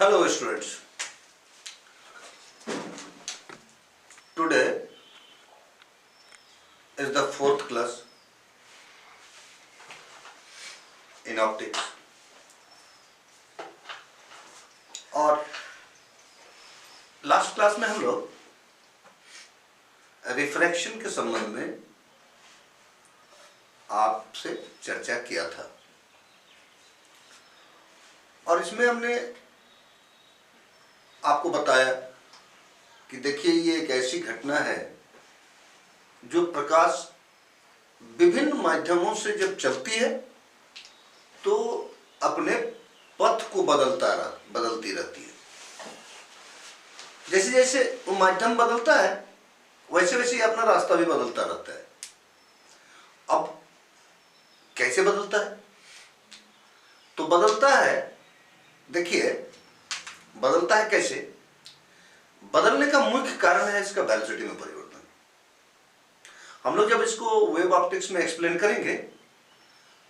Hello students, today is the fourth class in optics और last class में हम लोग रिफ्रैक्शन के संबंध में आपसे चर्चा किया था और इसमें हमने आपको बताया कि देखिए ये एक ऐसी घटना है जो प्रकाश विभिन्न माध्यमों से जब चलती है तो अपने पथ को बदलती रहती है। जैसे जैसे वो माध्यम बदलता है वैसे वैसे ही अपना रास्ता भी बदलता रहता है। अब कैसे बदलता है? तो बदलता है, देखिए बदलता है कैसे? बदलने का मुख्य कारण है इसका वेलोसिटी में परिवर्तन। हम लोग जब इसको वेव ऑप्टिक्स में एक्सप्लेन करेंगे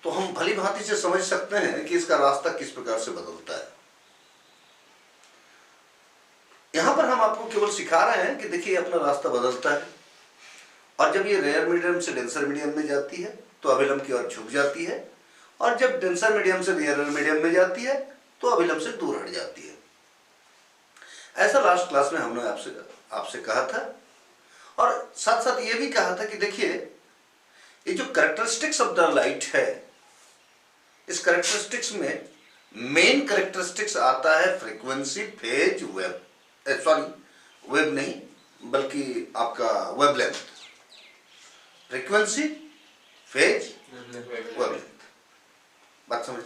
तो हम भली भांति से समझ सकते हैं कि इसका रास्ता किस प्रकार से बदलता है। यहां पर हम आपको केवल सिखा रहे हैं कि देखिए अपना रास्ता बदलता है और जब ये रेयर मीडियम से डेंसर मीडियम में जाती है तो अभिलंब की ओर झुक जाती है और जब डेंसर मीडियम से रेयर मीडियम में जाती है तो अभिलंब से दूर हट जाती है। ऐसा लास्ट क्लास में हमने आपसे कहा था और साथ साथ ये भी कहा था कि देखिए ये जो कैरेक्टरिस्टिक्स ऑफ द लाइट है, इस कैरेक्टरिस्टिक्स में मेन कैरेक्टरिस्टिक्स आता है फ्रीक्वेंसी, फेज, वेव नहीं बल्कि आपका वेवलेंथ। फ्रीक्वेंसी, फेज, वेवलेंथ, बात समझ?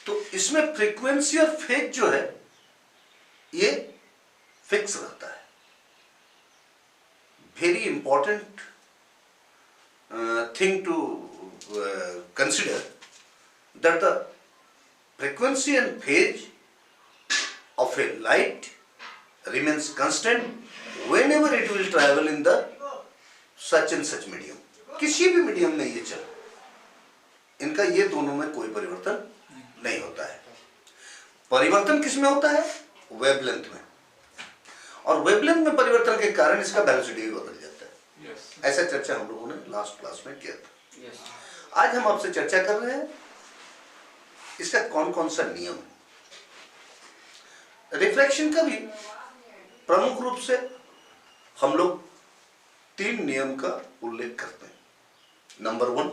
तो इसमें फ्रीक्वेंसी और फेज जो है ये फिक्स रहता है। Very important thing to consider that the frequency and phase of a light remains constant whenever it will travel in the such and such medium। किसी भी मीडियम में ये चल, इनका ये दोनों में कोई परिवर्तन नहीं होता है। परिवर्तन किस में होता है? वेवलेंथ में, और वेवलेंथ में परिवर्तन के कारण इसका वेलोसिटी भी बदल जाता है। ऐसा चर्चा हम लोगों ने लास्ट क्लास में किया था। आज हम आपसे चर्चा कर रहे हैं इसका कौन कौन सा नियम है। रिफ्रैक्शन का भी प्रमुख रूप से हम लोग 3 नियम का उल्लेख करते हैं। Number 1,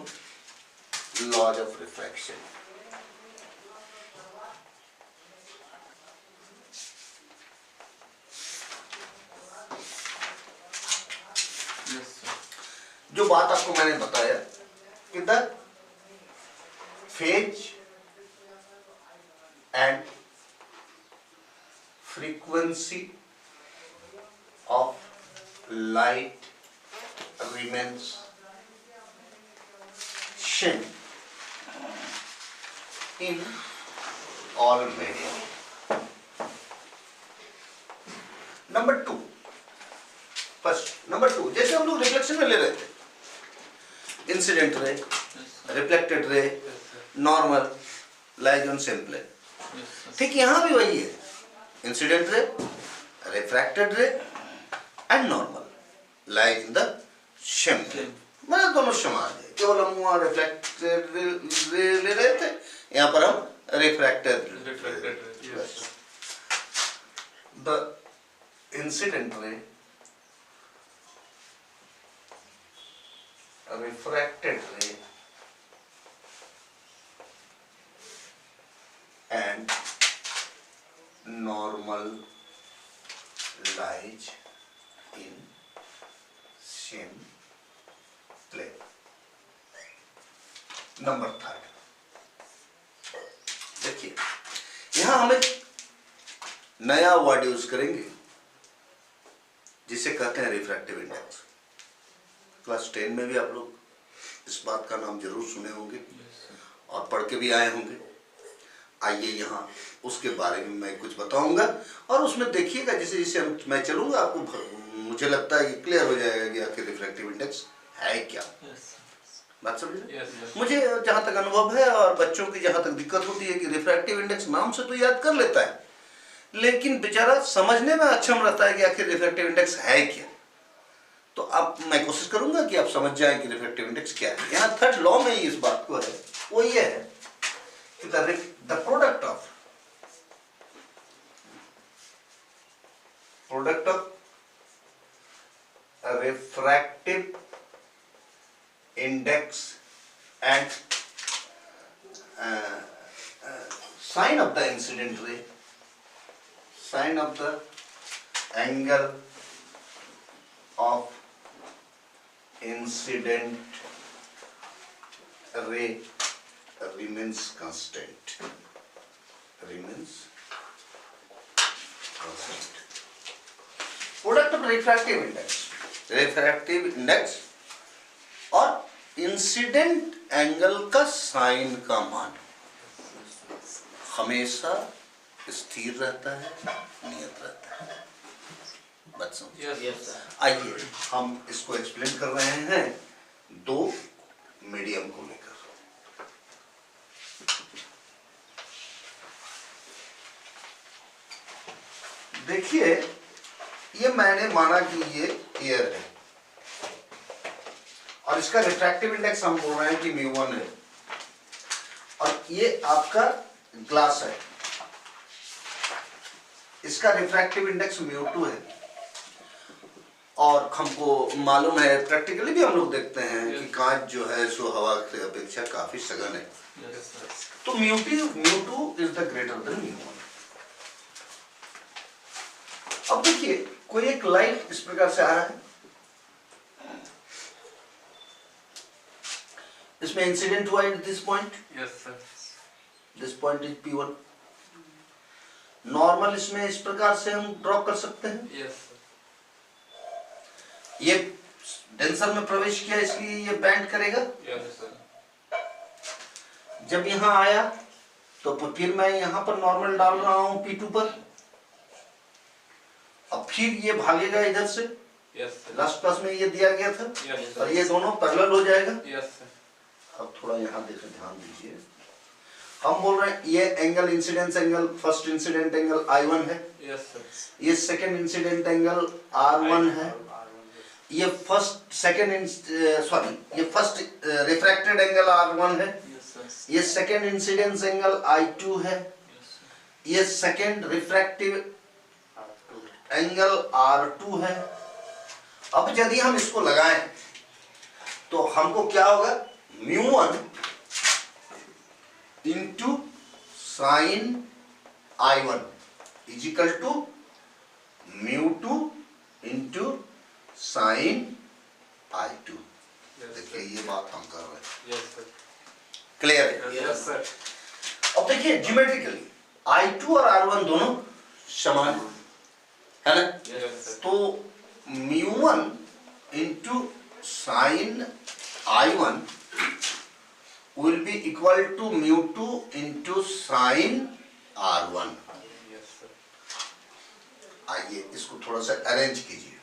laws of refraction. जो बात आपको मैंने बताया कि the phase and frequency of light remains same in all medium. Number 2, जैसे हम लोग रिफ्लेक्शन में ले रहे थे incident ray, reflected ray, normal, lies on same plane, ठीक यहां भी वही है। Incident ray, refracted ray and normal lies in the same plane, मतलब दोनों समान है। केवल हम वहां रिफ्लेक्टेड रे ले रहे थे, यहां पर हम refracted the incident ray, refracted ray and normal lies in same plane। Number 3, देखिए यहां हम एक नया वर्ड यूज करेंगे जिसे कहते हैं रिफ्रैक्टिव इंडेक्स। क्लास 10 में भी आप लोग इस बात का नाम जरूर सुने होंगे और पढ़ के भी आए होंगे। आइए यहाँ उसके बारे में मैं कुछ बताऊंगा और उसमें देखिएगा जैसे जैसे मैं चलूंगा आपको मुझे लगता है कि क्लियर हो जाएगा कि आखिर रिफ्रैक्टिव इंडेक्स है क्या। बात समझ रहे? मुझे जहाँ तक अनुभव है और बच्चों की जहाँ तक दिक्कत होती है कि रिफ्रैक्टिव इंडेक्स नाम से तो याद कर लेता है लेकिन बेचारा समझने में अक्षम रहता है कि आखिर रिफ्रैक्टिव इंडेक्स है क्या। तो अब मैं कोशिश करूंगा कि आप समझ जाएं कि रिफ्रैक्टिव इंडेक्स क्या है। यहाँ थर्ड लॉ में इस बात को है, वो ये है कि the product of refractive index and sine of the incident ray, sine of the angle of incident ray remains constant. Product of refractive index और इंसिडेंट एंगल का साइन का मान हमेशा स्थिर रहता है, नियत रहता है। बात समझ? आइए हम इसको एक्सप्लेन कर रहे हैं दो मीडियम को लेकर। देखिए, ये मैंने माना कि ये एयर है और इसका रिफ्रैक्टिव इंडेक्स हम बोल रहे हैं कि μ1 है, और ये आपका ग्लास है, इसका रिफ्रैक्टिव इंडेक्स μ2 है। और हमको मालूम है, प्रैक्टिकली भी हम लोग देखते हैं कि कांच जो है सो हवा की अपेक्षा काफी सघन है। तो μ2 इज द ग्रेटर देन μ1। अब देखिए, कोई एक लाइट इस प्रकार से आ रहा है, इसमें इंसिडेंट हुआ at this point, this point is P1। Normal इसमें इस प्रकार से हम ड्रॉ कर सकते हैं। ये डेंसर में प्रवेश किया इसलिए ये बैंड करेगा। जब यहां आया तो फिर मैं यहां पर नॉर्मल डाल रहा हूं P2 पर, अब फिर ये भागेगा इधर से, लास्ट क्लास में ये दिया गया था, और ये दोनों पैरेलल हो जाएगा। अब थोड़ा यहाँ देखें, ध्यान दीजिए, हम बोल रहे हैं ये angle incidence angle, first incident angle I1 है, ये सेकंड इंसिडेंट एंगल R1 है, ये फर्स्ट रिफ्रैक्टेड एंगल R1 है, ये सेकंड इंसिडेंस एंगल I2 है, ये सेकंड रिफ्रैक्टिव एंगल R2 है। अब यदि हम इसको लगाएं तो हमको क्या होगा, μ1 into sine I1 is equal to μ2 into sine I2। देखिए, ये बात हम कर रहे हैं, क्लियर है? अब देखिए, ज्योमेट्रिकली I2 और R1 दोनों समान है ना? तो μ1 into sine I1 will be equal to μ2 into sin R1। आइए इसको थोड़ा सा अरेंज कीजिए।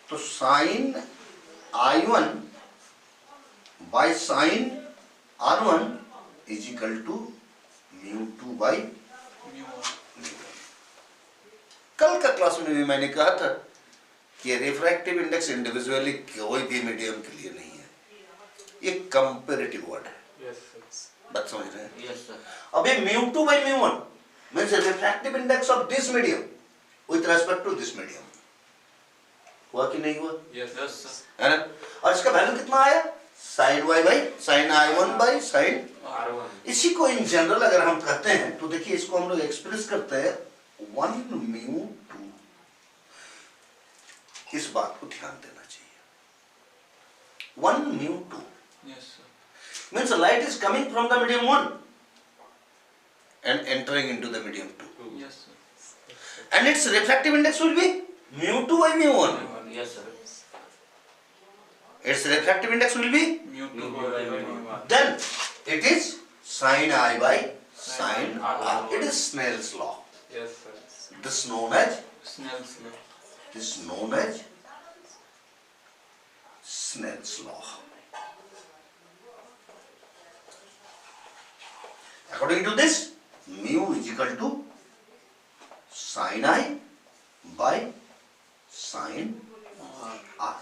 तो sine I1 by sine R1 is equal to μ2 by μ1। कल का क्लास में भी मैंने कहा था कि रिफ्रैक्टिव इंडेक्स इंडिविजुअली कोई भी मीडियम के लिए नहीं है, ये कंपैरेटिव वर्ड है। बात समझ रहे हैं? Yes sir. अब ये μ2 by μ1 means refractive index of this medium with respect to this medium. हुआ कि नहीं हुआ? Yes sir. है ना? और इसका वैल्यू कितना आया, sin y by sin I1 by sin R1। इसी को इन जनरल अगर हम कहते हैं तो देखिए, इसको हम लोग एक्सप्रेस करते हैं 1 μ2। इस बात को ध्यान देना चाहिए, 1 μ2 means the light is coming from the medium 1 and entering into the medium 2. Yes sir. And its refractive index will be μ2 by μ1. Yes sir. Its refractive index will be μ2 by μ1. Then it is sin I by sin R. It is Snell's law. Yes sir. This known as Snell's law. This known as Snell's law. According to this, mu is equal to sine I by sine r.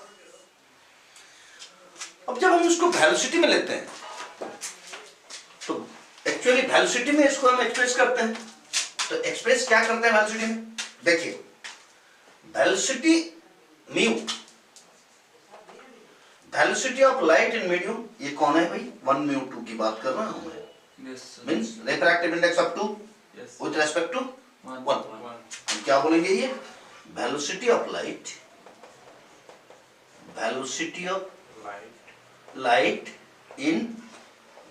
अब जब हम इसको velocity में लेते हैं तो actually velocity में इसको हम एक्सप्रेस करते हैं। तो एक्सप्रेस क्या करते हैं वेलोसिटी में? देखिए velocity mu, velocity of light in medium, ये कौन है भाई? 1 म्यू 2 की बात कर रहा हूं मैं। Means refractive index up to with respect to 1। हम क्या बोलेंगे? ये velocity of light, velocity of light in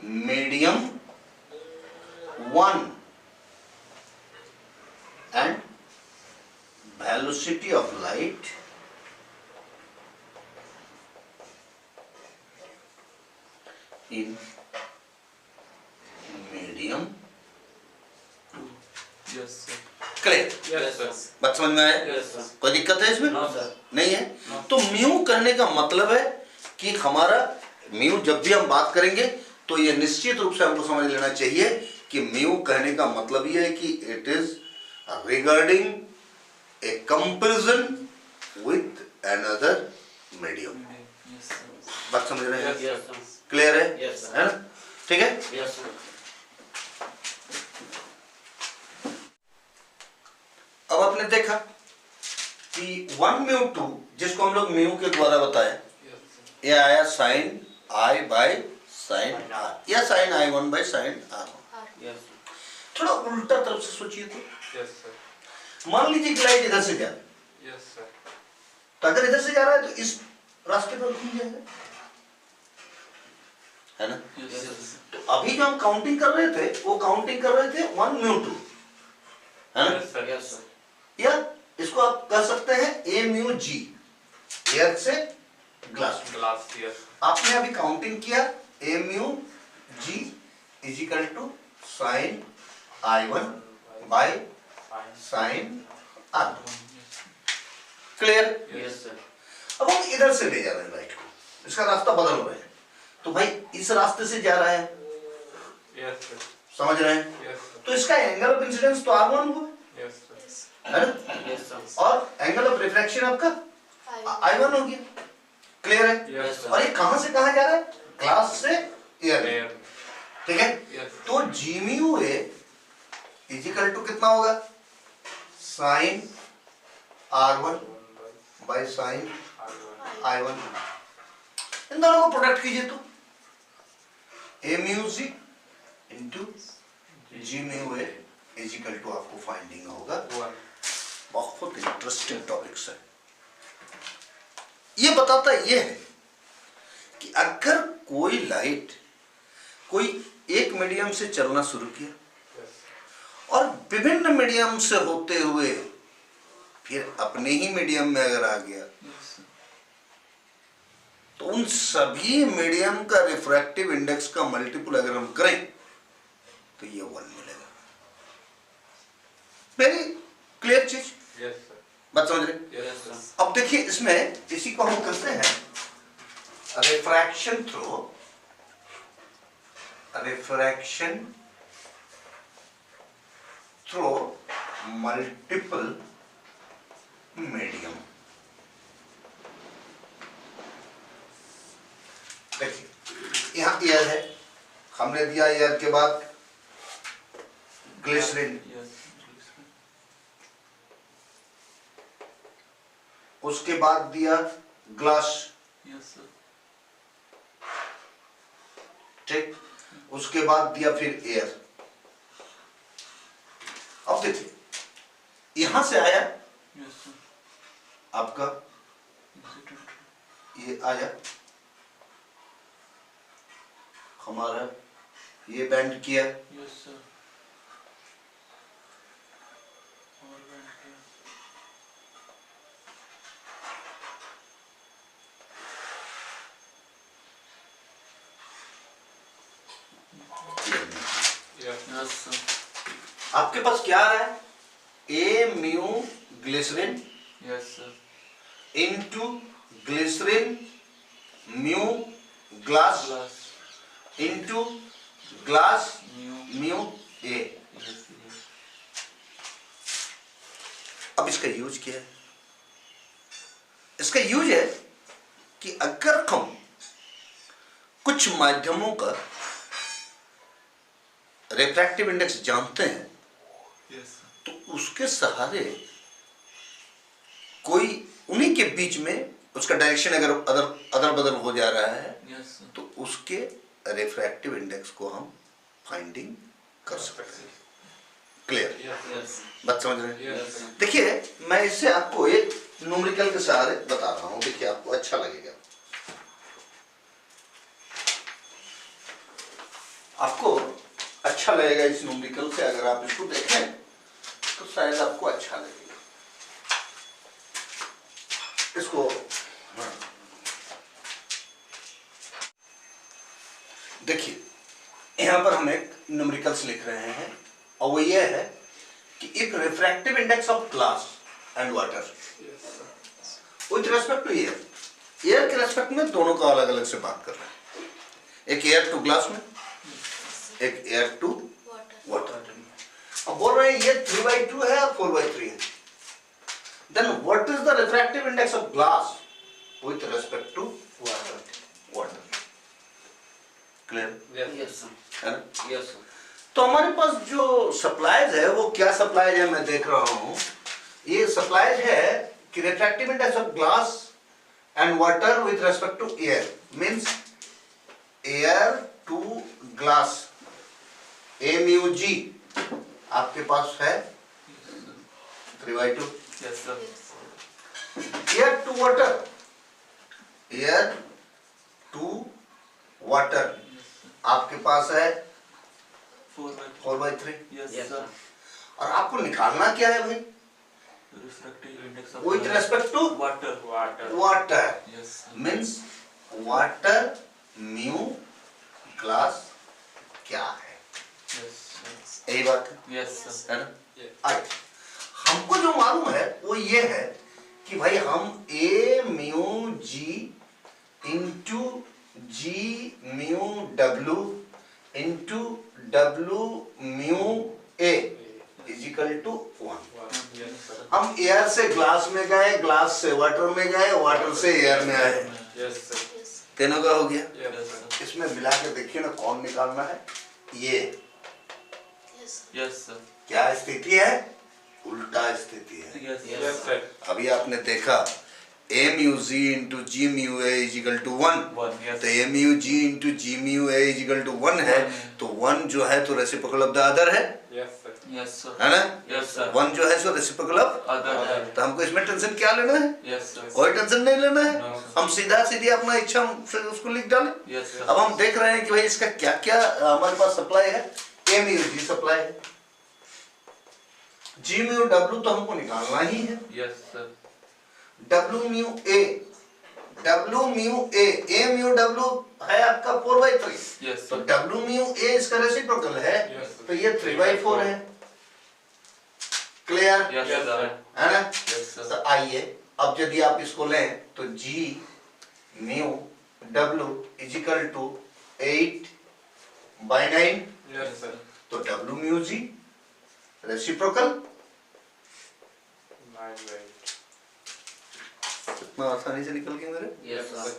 medium 1 and velocity of light in medium 2। Yes sir। Clear? Yes sir। बात समझ में आया? Yes sir। कोई दिक्कत है इसमें? No sir। नहीं है? तो म्यू कहने का मतलब है कि हमारा म्यू जब भी हम बात करेंगे तो ये निश्चित रूप से हमको समझ लेना चाहिए कि म्यू कहने का मतलब ये है कि it is regarding a comparison with another medium। Yes sir। बात समझ रहे हैं? Yes sir। क्लियर है? Yes sir। है ना? ठीक है? Yes sir। अब आपने देखा कि 1 म्यू 2 जिसको हम लोग म्यू के द्वारा बताए, ये आया sine I by sine R या sine I 1 by sine R. Yes sir। थोड़ा उल्टा तरफ से सोचिए तो Yes sir। मान लीजिए कि लाइट इधर से जा रहा है, Yes sir। तो अगर इधर से जा रहा है तो इस रास्ते पर घूम जाएगा, है ना? Yes sir। तो अभी जो हम काउंटिंग कर रहे थे वो काउंटिंग कर रहे थे 1 म्यू 2, है ना? Yes sir। Yes sir। या इसको आप कह सकते हैं ए म्यू जी, एयर से ग्लास। Glass। Yes। आपने अभी काउंटिंग किया A mu G is equal to sine I 1 by sine R. Clear? Yes sir। अब हम इधर से ले जा रहे हैं लाइट को, इसका रास्ता बदल रहे हैं, तो भाई इस रास्ते से जा रहा है, Yes sir। समझ रहे हैं? Yes sir। तो इसका एंगल ऑफ इंसिडेंस तो R1 हुआ, Yes sir। है ना? Yes sir। और एंगल ऑफ रिफ्रैक्शन आपका I1 हो गया। क्लियर है? Yes sir। और ये कहां से कहां जा रहा है? ग्लास से एयर में, Air। ठीक है? Yes sir। तो G mu A is equal to कितना होगा? Sign R1 by sine I1। इन दोनों को प्रोडक्ट कीजिए तो A mu G into G mu A is equal to आपको फाइंडिंग होगा 1। बहुत इंटरेस्टिंग टॉपिक्स है। ये बताता ये है कि अगर कोई लाइट कोई एक मीडियम से चलना शुरू किया और विभिन्न मीडियम से होते हुए फिर अपने ही मीडियम में अगर आ गया तो उन सभी मीडियम का रिफ्रैक्टिव इंडेक्स का मल्टीपल अगर हम करें तो ये 1 मिलेगा। वेरी क्लियर चीज, Yes sir। बात समझ रहे? Yes sir। अब देखिए इसमें इसी को हम करते हैं रिफ्रैक्शन थ्रू मल्टीपल मीडियम। देखिए यहाँ एयर है, हमने दिया एयर के बाद ग्लिसरीन, Yes। उसके बाद दिया ग्लास, Yes sir। ठीक, उसके बाद दिया फिर एयर। अब देखिए यहां से आया Yes sir। आपका ये आया हमारा, ये बैंड किया, Yes sir। और बैंड किया। Yes sir। आपके पास क्या आ रहा है? A mu glycerine Yes sir। Into glycerine mu glass Glass। Into glass Mu। Mu A. Yes yes। अब इसका यूज क्या है? इसका यूज है कि अगर हम कुछ माध्यमों का रिफ्रैक्टिव इंडेक्स जानते हैं Yes, sir. तो उसके सहारे कोई उन्हीं के बीच में उसका डायरेक्शन अगर अदल बदल हो जा रहा है Yes, sir. तो उसके रिफ्रैक्टिव इंडेक्स को हम फाइंडिंग कर सकते हैं। क्लियर? Yes. बात समझ रहे हैं? Yes, sir. देखिए, मैं इससे आपको एक न्यूमेरिकल के सहारे बता रहा हूं, देखिए आपको अच्छा लगेगा। आपको अच्छा लगेगा इस न्यूमेरिकल से, अगर आप इसको देखें तो शायद आपको अच्छा लगेगा। इसको देखिए, यहां पर हम एक न्यूमेरिकल्स लिख रहे हैं और वो ये है कि if refractive index of glass and water Yes, sir. With respect to air, air के रेस्पेक्ट में दोनों का अलग अलग से बात कर रहे हैं। एक एयर टू ग्लास में, एक एयर टू वाटर। अब बोल रहे हैं ये 3/2 है और 4/3 है। Then what is the refractive index of glass with respect to water? Clear Yes, sir. है ना? Yes, sir. तो हमारे पास जो सप्लाईज है वो क्या सप्लाईज है, मैं देख रहा हूं। ये सप्लाईज है कि refractive index of glass and water with respect to air means air to glass, AμG आपके पास है 3/2। Yes, sir. Air to water, air to water आपके पास है 4/3। Yes, Yes, sir. और आपको निकालना क्या है भाई? Refractive index of with respect to water. Water Yes, sir. Means water mu glass क्या है? Yes, sir. यही बात Yes, sir. है ना? Yeah. अच्छा, हमको जो मालूम है वो ये है कि भाई हम AμG into G mu W into W mu A equal to 1। Yes, sir. हम एयर से ग्लास में गए, ग्लास से वाटर में गए, वाटर से एयर में आए, Yes, sir. तीनों का हो गया। Yes, sir. इसमें मिला के देखिए ना कौन निकालना है। ये Yes, sir. क्या स्थिति है? उल्टा स्थिति है। Yes, sir. अभी आपने देखा AμG into G mu A equal to 1, One. Yes. तो AμG into G mu A equal to 1 है, तो 1 जो है तो रेसिप्रोकल ऑफ द अदर है, Yes, sir. Yes, sir. है ना? Yes, sir. 1 जो है सो रेसिप्रोकल ऑफ, Other. तो हमको इसमें टेंशन क्या लेना है? Yes, sir. कोई टेंशन नहीं लेना है। No, sir. हम सीधा सीधी अपना इच्छा से उसको लिख डालें। Yes, sir. अब हम देख रहे हैं कि भाई इसका क्या क्या हमारे पास सप्लाई है। AμG सप्लाई है, G म्यू W तो हमको निकालना ही है, Yes, sir. W mu A, W mu A, A mu W है आपका 4/3, Yes, तो sir. W म्यू A इसका रेसिप्रोकल है, Yes, sir. तो ये 3/4 है। Clear Yes, sir. है ना? Yes, sir. तो आइए अब यदि आप इसको लें तो G mu W equal to 8/9, Yes, sir. तो W म्यू G रेसिप्रोकल। इतना आसानी से निकल गया मेरे, Yes, sir.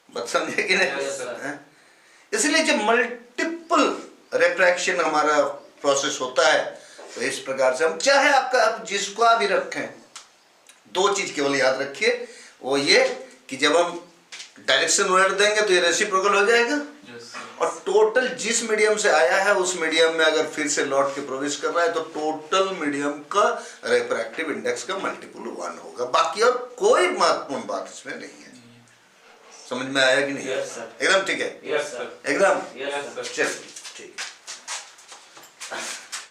बात समझे कि नहीं? Yes, sir. हैं? इसलिए जब मल्टीपल रिफ्रैक्शन हमारा प्रोसेस होता है तो इस प्रकार से हम चाहे आप जिसको भी रखें, दो चीज केवल याद रखिए, वो ये कि जब हम डायरेक्शन उलट देंगे तो ये रेसिप्रोकल हो जाएगा, Yes, sir. और टोटल जिस मीडियम से आया है उस मीडियम में अगर फिर से लौट के प्रवेश कर रहा है तो टोटल मीडियम का रिफ्रैक्टिव इंडेक्स का मल्टीपल 1 होगा। बाकी और कोई महत्वपूर्ण बात इसमें नहीं है। समझ में आया कि नहीं? Yes, sir. एकदम ठीक है, Yes, sir. एकदम Yes, sir. Yes, sir. चलिए ठीक है।